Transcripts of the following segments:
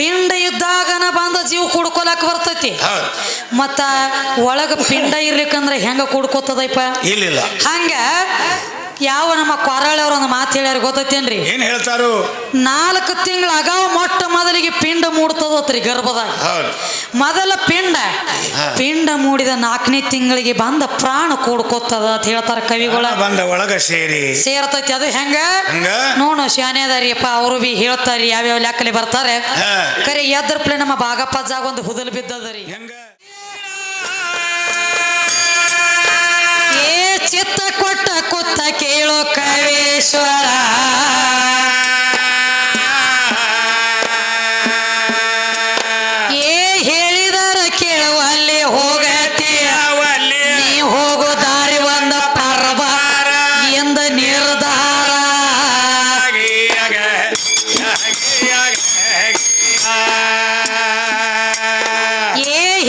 ಪಿಂಡ ಇದ್ದಾಗನ ಬಂದ ಜೀವ ಕುಡ್ಕೊಲಕ್ ಬರ್ತೈತಿ. ಮತ್ತ ಒಳಗ ಪಿಂಡ ಇರ್ಲಿಕ್ಕಂದ್ರ ಹೆಂಗ ಕುಡ್ಕೋತದಪ್ಪ? ಇಲ್ಲ ಹಂಗ ಯಾವ ನಮ್ಮ ಕೊರಳವ್ರ ಒಂದು ಮಾತು ಹೇಳ್ಯಾರ ಗೊತ್ತೈತೇನ್ರಿ? ಏನ್ ಹೇಳ್ತಾರು? 4 ತಿಂಗಳ ಅಗಾವ ಮೊಟ್ಟ ಮೊದಲಿಗೆ ಪಿಂಡ ಮೂಡ್ತದತ್ರಿ ಗರ್ಭದಾಗ. ಮೊದಲ ಪಿಂಡ ಮೂಡಿದ 4ನೇ ತಿಂಗಳಿಗೆ ಬಂದ ಪ್ರಾಣ ಕೂಡ್ಕೋತದ ಅಂತ ಹೇಳ್ತಾರ ಕವಿಗಳ. ಬಂದ ಒಳಗ ಸೇರ್ತೈತಿ. ಅದು ಹೆಂಗ ನೋಡು ಶಾನ್ಯದಾರಿಯಪ್ಪ. ಅವರು ಬಿ ಹೇಳ್ತಾರಿ ಯಾವ್ಯಾವ ಲೆಕ್ಕಲಿ ಬರ್ತಾರೆ. ಕರೆ ಎದ್ರಪ್ಲೆ ನಮ್ಮ ಬಾಗಪ್ಪಜ್ಜಾಗ ಒಂದು ಹುದಲ್ ಬಿದ್ದದರಿ. ಚಿತ್ತ ಕೊಟ್ಟ ಕುತ್ತ ಕೇಳೋ ಕವೇಶ್ವರ, ಹೇಳಿದರ ಕೇಳುವಲ್ಲಿ ಹೋಗತೀಯ, ನೀ ಹೋಗೋ ದಾರಿ ಒಂದ ಪರ್ವ ಎಂದ ನಿರ್ಧಾರ.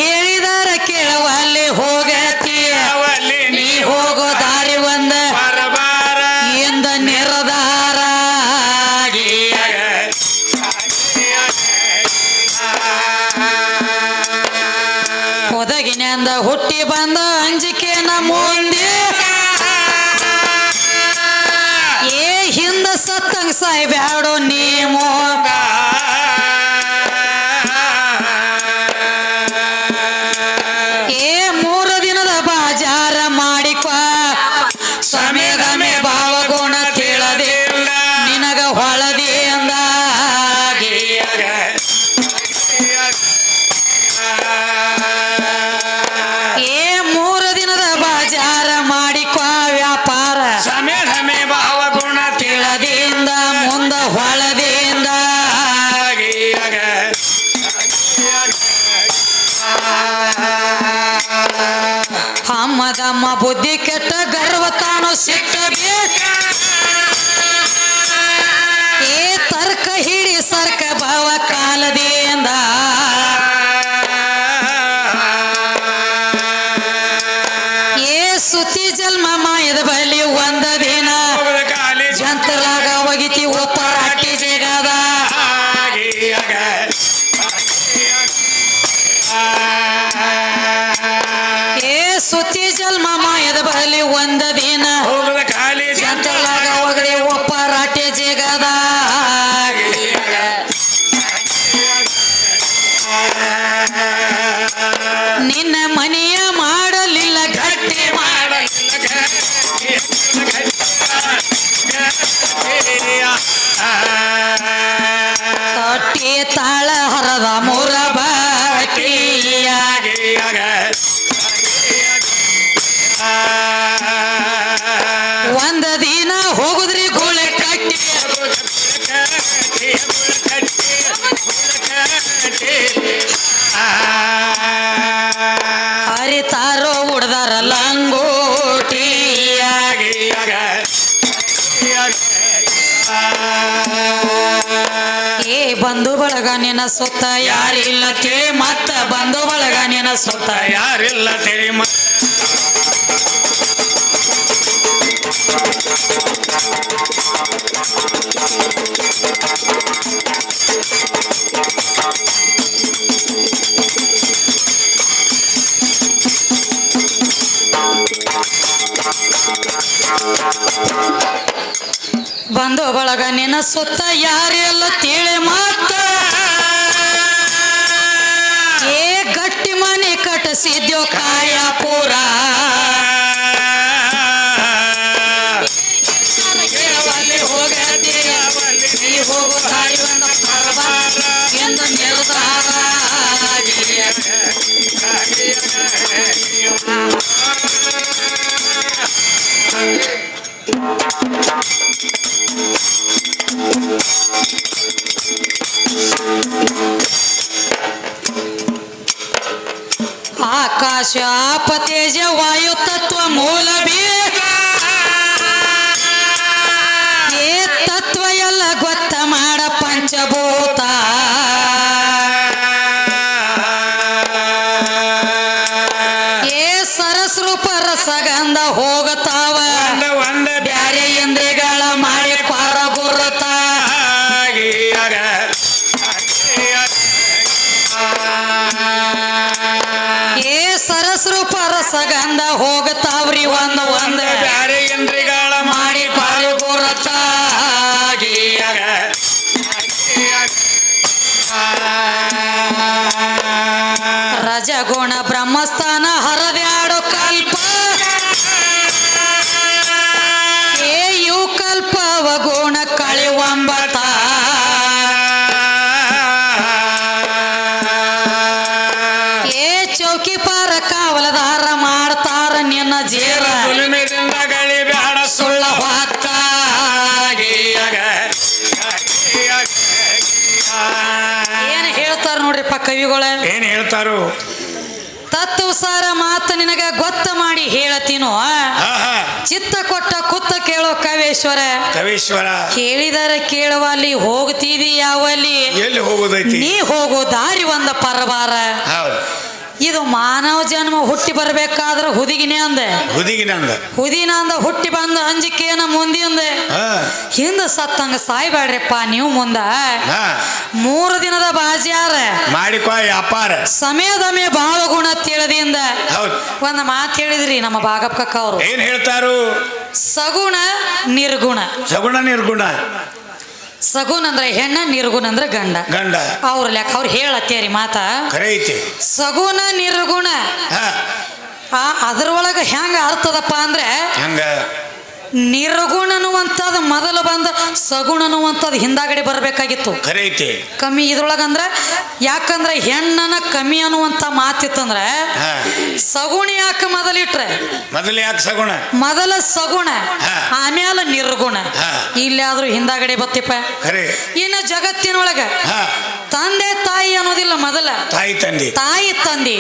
ಹೇಳಿದರ ಕೇಳುವಲ್ಲಿ ಹೋಗತೀಯ, ನೀ ಹೋಗೋ ದಾರಿ ಒಂದ ಎಂದ ನಿರ್ಧಾರ. ಹೊದಗಿನಿಂದ ಹುಟ್ಟಿ ಬಂದ ಅಂಜಿಕೆನ ಮುಂದೆ, ಹಿಂದ ಸತ್ತಂಗ ಸಾಯ್ಬ್ಯಾಡೋ ನೀಮೋ. ಮೂರು ದಿನದ ಬಾಜಾರ ಮಾಡಿಕೊ, ಸಮಯದಮೆ ಭಾವಗುಣ ತಿಳಿದೆ ನಿನಗ ಹೊಳದಿ ಅಂದ. 3 ದಿನದ ಬಾಜಾರ ಮಾಡಿಕೊ ವ್ಯಾಪಾರ, ಸಮಯದಮೆ ಭಾವಗುಣ ತಿಳಿದಿಂದ ಮುಂದ ಹೊಳದಿಂದ. ಹಮ್ಮದಮ್ಮ ಬುದ್ಧಿ ಕೆಟ್ಟ ಗರ್ವ ತಾನು ಸಿಟ್ಟ ತರ್ಕ ಹಿಡಿ ಸರ್ಕ ಭಾವ ಕಾಲದಿಂದ. ಸುತ್ತಿ ಜನ್ಮ ಮಾಯದ ಬಲಿ ಒಂದ ದಿನ, ಜಂತಲಾಗ ಒಗಿತಿ ಒಪ್ಪರಾಟಿ ಜಗದ. ಸುತ್ತಿ ಜನ್ಮ ಮಾಯದ ಬಲಿ ಒಂದ ದಿನ, ಜಂತಲಾಗ ಒಗದಿ ಒಪ್ಪರಾಟಿ ಜಗದ. ನಿನ್ನ ಮನೆಯ ಮಾಡಲಿಲ್ಲ ಗಟ್ಟಿ, ತೊಟ್ಟಿ ತಾಳ ಹರದ ಮೂರ ಬಾಟಿಯಾಗಿ. ಒಂದ ದಿನ ಹೋಗುದ್ರಿ ಗುಳೆ ಕಟ್ಟಿ, ಹರಿತಾರೋ ಉಡ್ದಾರ ಲಂಗೋಟಿಯಾಗಿ. ಬಂಧು ಬಳಗ ನಿನ್ನ ಸುತ್ತ ಯಾರಿಲ್ಲ ತಿಳಿ, ಮತ್ತ ಬಂಧು ಬಳಗ ನಿನ್ನ ಸುತ್ತ ಯಾರಿಲ್ಲ ತಿಳಿ. ಬಂಧು ಬಳಗ ನಿನ್ನ ಸುತ್ತ ಯಾರೆಲ್ಲ ತಿಳಿ, ಮತ್ತ ಗಟ್ಟಿ ಮನೆ ಕಟ್ಟಿಸಿದ್ಯೋ ಕಾಯ ಪೂರ. ಹೋಗೋ ದಾರಿ ಒಂದ ಪರ್ವ ಎಂದ ನಿರ್ಧಾರ. ಆಕಾಶ ಆಪ ತೇಜ ವಾಯು ತತ್ವ ಮೂಲ ತತ್ವ ಎಲ್ಲ ಗೊತ್ತ ಮಾಡ ಪಂಚಭೂತ. ಸರಸ್ರೂಪ ರಸಗಂಧ ಹೋಗತಾವ, ಬ್ಯಾರೆ ಇಂದ್ರಿಯಗಳ ಮಾಡಿ ಪಾರ ಗುರುತ. ಸಗಂಧ ಹೋಗತಾವ್ರಿ ಒಂದ ಬ್ಯಾರೆ ಇಂದ್ರಿಗಳ ಮಾಡಿ ಪಾಲ್ಗೊರತಾಗಿ ರಜಗುಣ ಬ್ರಹ್ಮಸ್ಥಾನ ಹರದ್ಯಾಡೋ ಕಲ್ಪ ಏ ಇವು ಕಲ್ಪವ ಗುಣ ಕಳಿವಂಬತ ಏ ಚೌಕಿ ಪಾರ ಕಾವಲದಾರ ಮಾಡ್ತಾರ ನಿನ್ನ ಜೇರ ತುಳುಮೆದಿಂದ ಗಳಿ ಬ್ಯಾಡ ಸುಳ್ಳ ಹೊತ್ತಾಗಿ ಏನ್ ಹೇಳ್ತಾರ ನೋಡ್ರಿಪ್ಪ ಕವಿಗಳ ಏನ್ ಹೇಳ್ತಾರು ತತ್ವಸಾರ ಮಾತು ನಿನಗ ಗೊತ್ತ ಮಾಡಿ ಹೇಳತೀನೋ ಚಿತ್ತ ಕೊಟ್ಟ ಕುತ್ತ ಕೇಳೋ ಕವೇಶ್ವರ ಕವೀಶ್ವರ ಕೇಳಿದರೆ ಕೇಳುವಲ್ಲಿ ಹೋಗ್ತಿದಿ ಯಾವಲ್ಲಿ ಎಲ್ಲಿ ಹೋಗೋದೈತಿ ನೀ ಹೋಗೋ ದಾರಿ ಒಂದ ಪರಬಾರ ಹೌದು ಇದು ಮಾನವ ಜನ್ಮ ಹುಟ್ಟಿ ಬರ್ಬೇಕಾದ್ರ ಹುದಿಗಿನೇ ಅಂದೆ ಹುದಿಗಿನಂದ ಹುದಿನ ಅಂದ ಹುಟ್ಟಿ ಬಂದ ಅಂಜಿಕೆನ ಮುಂದಿ ಅಂದೆ ಹಿಂದ ಸತ್ತಂಗ ಸಾಯ್ಬೇಡ್ರಿಪ್ಪ ನೀವು ಮುಂದ 3 ದಿನದ ಬಾಜ್ಯಾರ ಮಾಡಿಕೋ ವ್ಯಾಪಾರ ಸಮಯದಮೆ ಭಾವ ಗುಣ ತಿಳಿದಿಂದ ಹೌದು ಒಂದ್ ಮಾತು ಹೇಳಿದ್ರಿ ನಮ್ಮ ಭಾಗಪ್ಪ ಅವರು ಏನ್ ಹೇಳ್ತಾರು ಸಗುಣ ನಿರ್ಗುಣ ಸಗುಣ ನಿರ್ಗುಣ ಸಗುಣ ಅಂದ್ರೆ ಹೆಣ್ಣ ನಿರ್ಗುಣ ಅಂದ್ರೆ ಗಂಡ ಗಂಡ ಅವ್ರ ಲೆಕ್ಕ ಅವ್ರು ಹೇಳತ್ತೇರಿ ಮಾತ ಖರೆ ಐತಿ ಸಗುಣ ನಿರ್ಗುಣ ಅದ್ರೊಳಗ ಹೆಂಗ ಅರ್ಥದಪ್ಪ ಅಂದ್ರೆ ಹಂಗ ನಿರ್ಗುಣ ಅನ್ನುವಂಥದ್ದು ಮೊದಲು ಬಂದ ಸಗುಣ ಅನ್ನುವಂಥದ್ದು ಹಿಂದಾಗಡೆ ಬರಬೇಕಾಗಿತ್ತು ಖರೆ ಐತಿ ಕಮ್ಮಿ ಇದ್ರೊಳಗಂದ್ರೆ ಯಾಕಂದ್ರೆ ಹೆಣ್ಣನ ಕಮ್ಮಿ ಅನ್ನುವಂಥ ಮಾತಿತ್ತಂದ್ರೆ ಸಗುಣ ಯಾಕೆ ಮೊದಲಿಟ್ರೆ ಮೊದಲು ಯಾಕೆ ಸಗುಣ ಮೊದಲ ಸಗುಣ ಆಮೇಲೆ ನಿರ್ಗುಣ ಇಲ್ಲಾದ್ರೂ ಹಿಂದಾಗಡೆ ಬತ್ತಿಪ್ಪ ಖರೆ ಇನ್ನು ಜಗತ್ತಿನೊಳಗ ತಂದೆ ತಾಯಿ ಅನ್ನೋದಿಲ್ಲ ಮೊದಲ ತಾಯಿ ತಂದೆ ತಾಯಿ ತಂದಿ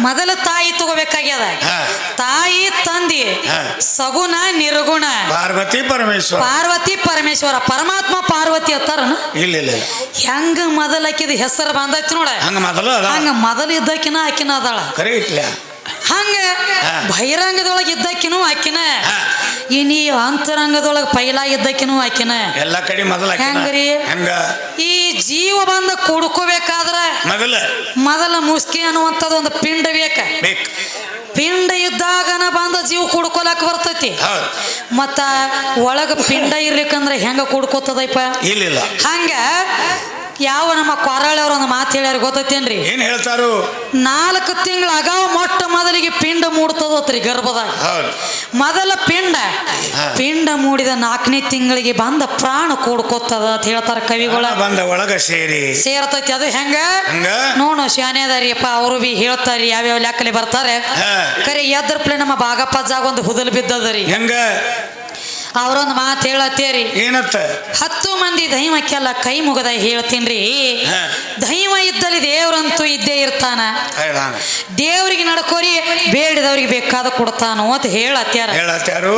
ಮೊದಲ ತಾಯಿ ತಗೋಬೇಕಾಗ್ಯದ ತಾಯಿ ತಂದಿ ಸಗುಣ ನಿರ್ಗುಣ ಪಾರ್ವತಿ ಪರಮೇಶ್ವರ ಪಾರ್ವತಿ ಪರಮೇಶ್ವರ ಪರಮಾತ್ಮ ಪಾರ್ವತಿ ಅತ್ತಾರನ ಇಲ್ಲ ಇಲ್ಲ ಹೆಂಗ ಮೊದಲಕ್ಕಿದ ಹೆಸರು ಬಂದೈತಿ ನೋಡ ಹಂಗ ಮೊದಲು ಅದ ಹಂಗ ಮೊದಲು ಇದ್ದಕಿನ ಆಕಿನ ಅದಾಳ ಖರೆ ಐತ್ಲ ಹಂಗ ಬಹಿರಂಗದೊಳಗೆ ಇದ್ದಕಿನೂ ಆಕಿನ ಇನಿ ಅಂತರಂಗದೊಳಗೆ ಪೈಲ ಇದ್ದಕಿನೂ ಆಕಿನ ಎಲ್ಲ ಕಡೆ ಮೊದಲ ಹೆಂಗ್ರಿ ಹಂಗ ಈ ಜೀವ ಬಂದ ಕುಡ್ಕೋಬೇಕಾದ್ರ ಮೊದಲ ಮುಸ್ಕಿ ಅನ್ನುವಂಥದ್ದು ಒಂದು ಪಿಂಡ ಬೇಕು ಪಿಂಡ ಇದ್ದಾಗನ ಬಂದ ಜೀವ ಕುಡ್ಕೊಲಕ್ ಬರ್ತೈತಿ ಮತ್ತ ಒಳಗ ಪಿಂಡ ಇರ್ಲಿಕ್ಕಂದ್ರ ಹೆಂಗ ಕುಡ್ಕೋತದಪ್ಪ ಇಲ್ಲ ಹಂಗ ಯಾವ ನಮ್ಮ ಕೊರಳವ್ರ ಒಂದು ಮಾತು ಹೇಳ್ಯಾರ ಗೊತ್ತೈತೇನ್ರಿ ಏನ್ ಹೇಳ್ತಾರು 4 ತಿಂಗಳ ಅಗಾವ ಮೊಟ್ಟ ಮೊದಲಿಗೆ ಪಿಂಡ ಮೂಡ್ತದತ್ರಿ ಗರ್ಭದಾಗ ಮೊದಲ ಪಿಂಡ ಮೂಡಿದ 4ನೇ ತಿಂಗಳಿಗೆ ಬಂದ ಪ್ರಾಣ ಕೂಡ್ಕೋತದ ಅಂತ ಹೇಳ್ತಾರ ಕವಿಗಳ ಬಂದ ಒಳಗ ಸೇರ್ತೈತಿ ಅದು ಹೆಂಗ ನೋಡು ಶಾನ್ಯದಾರಿಯಪ್ಪ ಅವರು ಬಿ ಹೇಳ್ತಾರಿ ಯಾವ್ಯಾವ ಲೆಕ್ಕಲಿ ಬರ್ತಾರೆ ಕರೆ ಎದ್ರಪ್ಲೆ ನಮ್ಮ ಭಾಗಪ್ಪಜ್ಜಾಗ ಒಂದು ಹುದಲ್ ಬಿದ್ದದರಿ ಹೆಂಗ ಅವ್ರೊಂದು ಮಾತು ಹೇಳತ್ತೇರಿ ಏನತ್ತ 10 ಮಂದಿ ದೈವಕ್ಕೆಲ್ಲ ಕೈ ಮುಗದ ಹೇಳ್ತೀನ್ರಿ ದೈವ ಇದ್ದಲ್ಲಿ ದೇವ್ರಂತೂ ಇದ್ದೇ ಇರ್ತಾನ ದೇವ್ರಿಗೆ ನಡ್ಕೋರಿ ಬೇಡಿದವ್ರಿಗೆ ಬೇಕಾದ ಕೊಡ್ತಾನೋ ಅಂತ ಹೇಳತ್ಯಾರು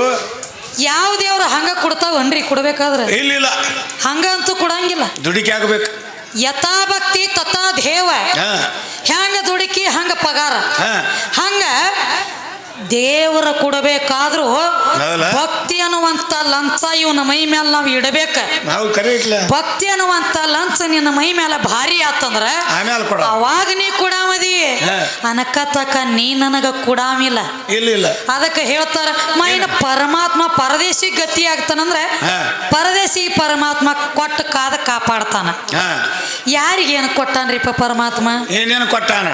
ಯಾವ ದೇವ್ರು ಹಂಗ ಕೊಡ್ತಾವನ್ರಿ ಕೊಡ್ಬೇಕಾದ್ರೆ ಇಲ್ಲ ಹಂಗಂತೂ ಕೊಡಂಗಿಲ್ಲ ದುಡಿಕೆ ಆಗ್ಬೇಕು ಯಥಾ ಭಕ್ತಿ ತಥಾ ದೇವ ಹೆಂಗ ದುಡುಕಿ ಹಂಗ ಪಗಾರ ಹಂಗ ದೇವರ ಕೊಡಬೇಕಾದ್ರೂ ಭಕ್ತಿ ಅನ್ನುವಂತ ಲಂಚ ಇವನ ಮೈ ಮೇಲೆ ನಾವು ಇಡಬೇಕ ಭಕ್ತಿ ಅನ್ನುವಂತ ಲಂಚ ನಿನ್ನ ಮೈ ಮೇಲೆ ಭಾರಿ ಆತಂದ್ರ ಅವಾಗ ನೀ ಕೊಡಾಮದಿ ಅನಕತಕ ನೀ ನನಗ ಕೊಡಾಮಿಲ್ಲ ಅದಕ್ಕೆ ಹೇಳ್ತಾರ ಮೈನ ಪರಮಾತ್ಮ ಪರದೇಶಿ ಗತಿ ಆಗ್ತಾನಂದ್ರೆ ಪರದೇಶಿ ಪರಮಾತ್ಮ ಕೊಟ್ಟ ಕಾದ ಕಾಪಾಡ್ತಾನ ಯಾರಿಗೇನು ಕೊಟ್ಟಾನ್ರಿಪ್ಪ ಪರಮಾತ್ಮ ಏನೇನು ಕೊಟ್ಟಾನ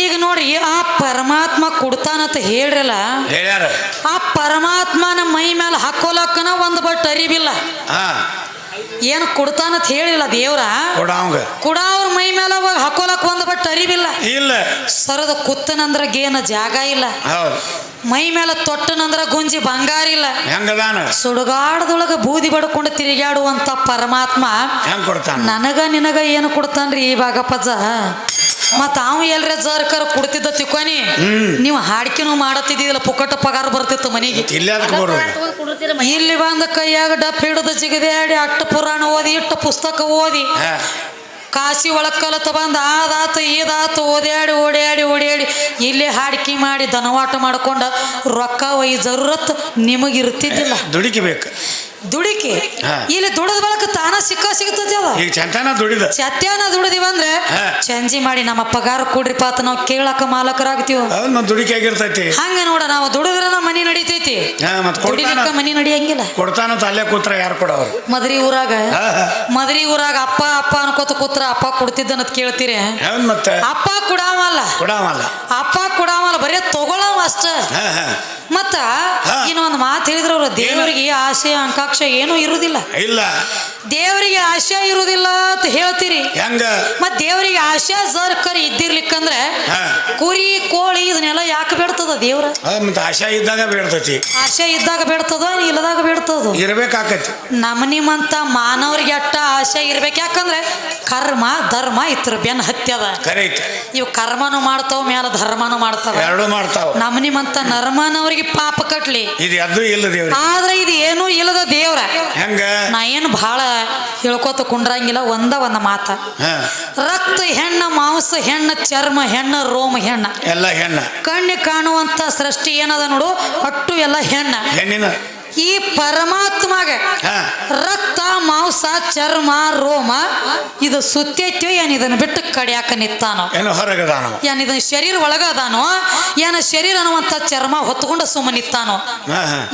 ಈಗ ನೋಡ್ರಿ ಆ ಪರಮಾತ್ಮ ಕೊಡ್ತಾನಂತ ಹೇಳ್ರಲ್ಲ ಆ ಪರಮಾತ್ಮನ ಮೈ ಮೇಲೆ ಹಾಕೋಲಕ್ಕನ ಒಂದು ಬಟ್ ಅರಿವಿಲ್ಲ ಏನು ಕೊಡ್ತಾನಂತ ಹೇಳಿಲ್ಲ ದೇವ್ರ ಕುಡಾವ್ರ ಮೈ ಮೇಲೆ ಹಾಕೋಲಕ್ ಒಂದು ಬಟ್ ಅರಿವಿಲ್ಲ ಸರದ ಕುತ್ತನಂದ್ರ ಗೇನ ಜಾಗ ಇಲ್ಲ ಮೈ ಮೇಲೆ ತೊಟ್ಟನಂದ್ರ ಗುಂಜಿ ಬಂಗಾರ ಇಲ್ಲ ಸುಡುಗಾಡದೊಳಗ ಬೂದಿ ಬಡ್ಕೊಂಡು ತಿರುಗಾಡುವಂತ ಪರಮಾತ್ಮ ನನಗ ನಿನಗ ಏನು ಕೊಡ್ತಾನ್ರಿ ಈ ಭಾಗಪ್ಪಜ್ಜ ಮತ್ತ ಅವ ಎಲ್ರ ಜರ್ಕರ್ ಕೊಡ್ತಿದ್ದ ತಿಕ್ಕೋನಿ ನೀವು ಹಾಡ್ಕಿನೂ ಮಾಡತ್ತಿದ್ದಿಲ್ಲ ಪುಕ್ಕಟ ಪಗಾರ ಬರ್ತಿತ್ತು ಮನೆಗೆ ಇಲ್ಲಿ ಬಂದ ಕೈಯಾಗ ಡಪ್ ಹಿಡಿದು ಜಿಗದಾಡಿ ಅಟ್ಟ ಪುರಾಣ ಓದಿ ಇಟ್ಟ ಪುಸ್ತಕ ಓದಿ ಕಾಶಿ ಒಳಗ್ ಕಲತ ಬಂದ ಆದಾತು ಈದಾತು ಓಡ್ಯಾಡಿ ಇಲ್ಲೇ ಹಾಡಿಕೆ ಮಾಡಿ ದನವಾಟ ಮಾಡ್ಕೊಂಡ ರೊಕ್ಕ ಒಯ್ ಜರೂರತ್ ನಿಮಗಿರ್ತಿದ್ದಿಲ್ಲ ದುಡಿಕಬೇಕು ದುಡಿಕೆ ಹಾ. ಇಲ್ಲಿ ದುಡದ ಬಳಕ ತಾನ ಸಿಗ್ತದೆ ಅದ ಈಗ ಚಂತನ ದುಡಿದ ಸತ್ಯಾನ ದುಡಿದಿವ ಅಂದ್ರೆ ಹಾ. ಚಂಜಿ ಮಾಡಿ ನಮ್ಮ ಪಗಾರ ಕೊಡ್ರಿಪ್ಪ ಅಂತ ನಾವು ಕೇಳಕ ಮಾಲಕರಾಗ್ತೀವ ಹೌದ್ ಮತ್ ದುಡಿಕೆ ಆಗಿರ್ತೈತಿ ಹಂಗ ನೋಡ ನಾವು ದುಡಿದ್ರ ನಮ್ಮ ಮನಿ ನಡೀತೈತಿ ಮತ್ ದುಡಿಲಿಕ್ಕ ಮನಿ ನಡಿಯಂಗಿಲ್ಲ ಕೊಡ್ತಾನಂತ ಅಲ್ಲೇ ಕೂತ್ರ ಯಾರು ಕೊಡವ್ರು ಮದ್ರಿ ಊರಾಗ ಅಪ್ಪ ಅಪ್ಪ ಅನ್ಕೋತ ಕೂತ್ರ ಅಪ್ಪ ಕೊಡ್ತಿದ್ದನತ್ ಕೇಳ್ತೀರಿ ಹೌದ್ ಮತ್ತೆ ಅಪ್ಪ ಕೊಡಾಮಲ್ಲ ಅಪ್ಪ ಕೊಡಾಮಲ್ಲ ಬರೀ ತಗೊಳವ ಅಷ್ಟ ಮತ್ತ ಇನ್ನೊಂದು ಮಾತು ಹೇಳಿದ್ರ ಅವ್ರು ದೇವರಿಗೆ ಆಸೆ ಆಕಾಂಕ್ಷ ಏನೂ ಇರುದಿಲ್ಲ ಇಲ್ಲ ದೇವರಿಗೆ ಆಶೆ ಇರುದಿಲ್ಲ ಅಂತ ಹೇಳ್ತೀರಿ ಹೆಂಗ ಮತ್ ದೇವರಿಗೆ ಆಶೆ ಸರ್ಕರಿ ಇದ್ದಿರ್ಲಿಕ್ಕಂದ್ರೆ ಕುರಿ ಕೋಳಿ ಇದನ್ನೆಲ್ಲ ಯಾಕೆ ಬೇಡ್ತದ ದೇವ್ರ ಮತ್ತೆ ಆಶಾ ಇದ್ದಾಗ ಬೇಡ್ತೈತಿ ಆಶೆ ಇದ್ದಾಗ ಬೇಡ್ತದ ಇಲ್ಲದಾಗ ಬೇಡ್ತದ ಇರ್ಬೇಕಾಕತಿ ನಮ್ಮ ನಿಮ್ಮಂತ ಮಾನವರಿಗೆ ಅಟ್ಟ ಆಶೆ ಇರ್ಬೇಕು ಯಾಕಂದ್ರೆ ಕರ್ಮ ಧರ್ಮ ಇತ್ರ ಬೆನ್ ಹತ್ಯದ ಕರೆಕ್ಟ್ ಇವು ಕರ್ಮನು ಮಾಡ್ತಾವ ಮ್ಯಾಲ ಧರ್ಮನು ಮಾಡ್ತಾವ ಎರಡು ಮಾಡ್ತಾವ ನಮ್ಮ ನಿಮ್ಮಂತ ನರ್ಮನವ್ರಿಗೆ ಪಾಪ ಕಟ್ಲಿ ಇದು ಅದು ಇಲ್ಲ ದೇವ್ರ ಆದ್ರೆ ಇದು ಏನೂ ಇಲ್ಲದ ದೇವ್ರ ಹೆಂಗ ನಾ ಏನು ಬಹಳ ಹೇಳ್ಕೋತ ಕುಂಡ್ರಂಗಿಲ್ಲ ಒಂದ ಮಾತ ರಕ್ತ ಹೆಣ್ಣ ಮಾಂಸ ಹೆಣ್ಣ ಚರ್ಮ ಹೆಣ್ಣ ರೋಮ ಹೆಣ್ಣ ಎಲ್ಲ ಹೆಣ್ಣ ಕಣ್ಣಿ ಕಾಣುವಂತ ಸೃಷ್ಟಿ ಏನದ ನೋಡು ಅಟ್ಟು ಎಲ್ಲ ಹೆಣ್ಣ ಹೆಣ್ಣಿನ ಈ ಪರಮಾತ್ಮಗ ರಕ್ತ ಮಾಂಸ ಚರ್ಮ ರೋಮ ಇದು ಸುತ್ತೈತ್ಯೋ ಏನ್ ಇದನ್ನ ಬಿಟ್ಟು ಕಡಿಯಾಕ ನಿತ್ತಾನೋ ಏನು ಹೊರಗದಾನೋ ಏನ್ ಇದನ್ನ ಶರೀರ ಒಳಗದಾನೋ ಏನ ಶರೀರ ಅನ್ನುವಂತ ಚರ್ಮ ಹೊತ್ಕೊಂಡು ಸುಮ್ಮ ನಿತ್ತಾನೋ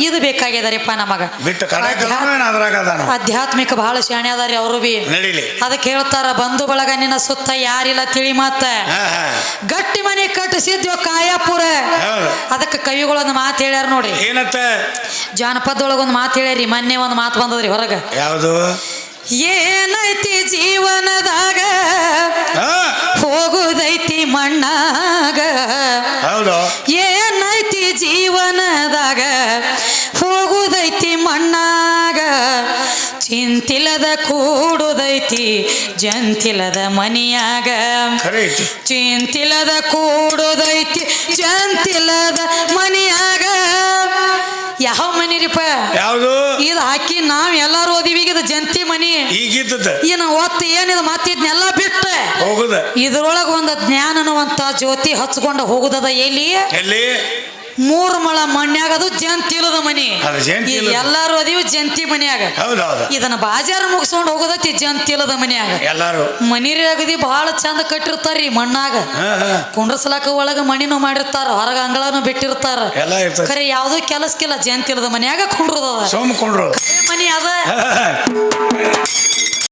ಇದು ಬೇಕಾಗ್ಯದರಿಪ್ಪ ನಮಗ ಬಿಟ್ಟು ಅದ್ರಾಗದಾನೋ ಆಧ್ಯಾತ್ಮಿಕ ಬಹಳ ಶಾಣೆ ಅದಾರಿ ಅವರು ಬಿ ನಡಿಲಿ ಅದಕ್ಕೆ ಹೇಳ್ತಾರ ಬಂಧು ಬಳಗ ನಿನ್ನ ಸುತ್ತ ಯಾರಿಲ್ಲ ತಿಳಿ ಮಾತ ಗಟ್ಟಿ ಮನೆ ಕಟ್ಟಿಸಿದ್ಯೋ ಕಾಯಾಪುರ ಅದಕ್ಕೆ ಕವಿಗಳೊಂದು ಮಾತು ಹೇಳ್ಯಾರ ನೋಡ್ರಿ ಏನತ್ತ ಜಾನಪದೊಳಗೊಂದು ಮಾತು ಹೇಳ್ಯಾರಿ ಮೊನ್ನೆ ಒಂದು ಮಾತು ಬಂದದ್ರಿ ಹೊರಗ ಯಾವುದು ಏನೈತಿ ಜೀವನದಾಗ ಹೋಗುದೈತಿ ಮಣ್ಣಾಗ ಹೌದು ಏನೈತಿ ಜೀವನದಾಗ ಹೋಗುದೈತಿ ಮಣ್ಣಾಗ ಚಿಂತಿಲದ ಕೂಡುದೈತಿ ಜಂತಿಲದ ಮನಿಯಾಗ ಚಿಂತಿಲದ ಕೂಡುದೈತಿ ಜಂತಿಲದ ಮನಿಯಾಗ ಯಾವ ಮನಿ ರೀಪ ಯಾವುದು ಇದು ಹಾಕಿ ನಾವ್ ಎಲ್ಲಾರು ಓದಿವಿ ಇದು ಜಂತಿ ಮನಿ ಈಗಿದ್ದ ಇನ್ನು ಒತ್ತು ಏನಿದು ಮತ್ತಿದ್ನೆಲ್ಲ ಬಿಟ್ಟ ಹೋಗುದ ಇದ್ರೊಳಗ ಒಂದು ಜ್ಞಾನ ಅನ್ನುವಂತ ಜ್ಯೋತಿ ಹಚ್ಕೊಂಡ ಹೋಗುದದ ಎಲ್ಲಿ ಮೂರು ಮಳ ಮಣ್ಯಾಗ ಅದು ಜಂತಿಲದ ಮನಿ ಎಲ್ಲಾರು ಅದೀವಿ ಜಂತಿ ಮನ್ಯಾಗ ಇದನ್ನ ಬಾಜಾರ ಮುಗಿಸ್ಕೊಂಡು ಹೋಗೋದತಿ ಜಂತಿಲದ ಮನ್ಯಾಗ ಎಲ್ಲಾರು ಮನಿರಿ ಅಗದಿ ಬಹಳ ಚಂದ ಕಟ್ಟಿರ್ತಾರ್ರಿ ಮಣ್ಣಾಗ ಕುಂಡ್ರಸಲಾಕ ಒಳಗ ಮಣಿನೂ ಮಾಡಿರ್ತಾರ ಹೊರಗ ಅಂಗಳನು ಬಿಟ್ಟಿರ್ತಾರ ಖರೆ ಯಾವ್ದು ಕೆಲಸಕ್ಕಿಲ್ಲ ಜಂತಿಲದ ಮನ್ಯಾಗ ಕುಂಡ್ರದ ಮನಿ ಅದ